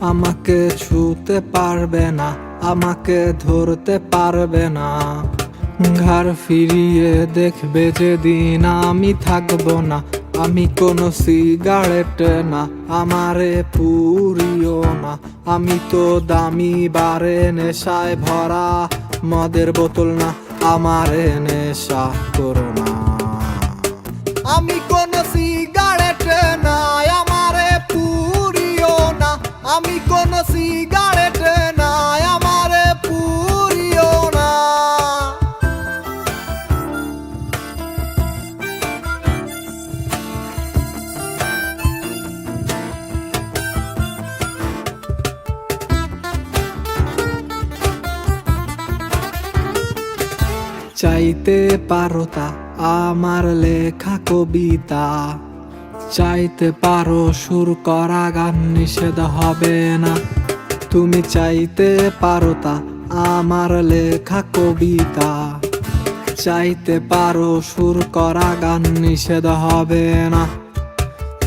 আমাকে ছুতে পারবে না, আমাকে ধরতে পারবে না। ঘাড় ফিরিয়ে দেখবে যেদিন আমি থাকবো না। আমি কোনো সিগারেট না, আমারে পুরিও না। আমি তো দামি বারে নেশায় ভরা মদের বোতল না, আমারে নেশা করো না। আমি কোনো সিগারেট না, আমারে পুরিও না। আমি কোনো সিগারেট না, আমারে পুরিও না। চাইতে পারো তা আমার লেখা কবিতা, চাইতে পারো সুর করা গান, নিষেধ হবে না। তুমি চাইতে পারো তা আমার লেখা কবিতা, চাইতে পারো সুর করা গান, নিষেধ হবে না।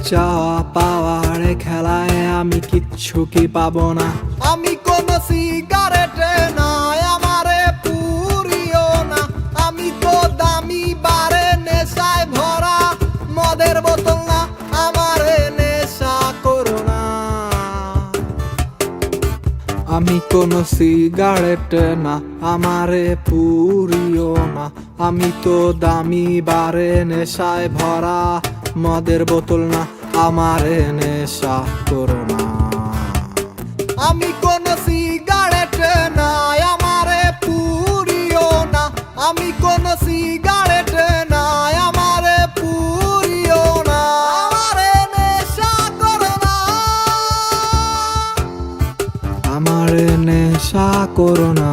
চাওয়া পাওয়ার খেলায় আমি কিচ্ছু কি পাবো না। আমি কোনো সিগারেট না, আমারে পুরিও না। আমি তো দামি বারে নেশায় ভরা মদের বোতল না, আমারে নেশা করো না। আমি কোনো সিগারেট না, আমারে পুরিও না। আমি তো দামি বারে নেশায় ভরা মদের বোতল না, আমারে নেশা করো না। আমি কোনো সিগারেট না, আমারে পুরিও না। আমি কোনো সিগারেট না, আমারে পুরিও না। আমারে নেশা করো না, আমারে নেশা করো না।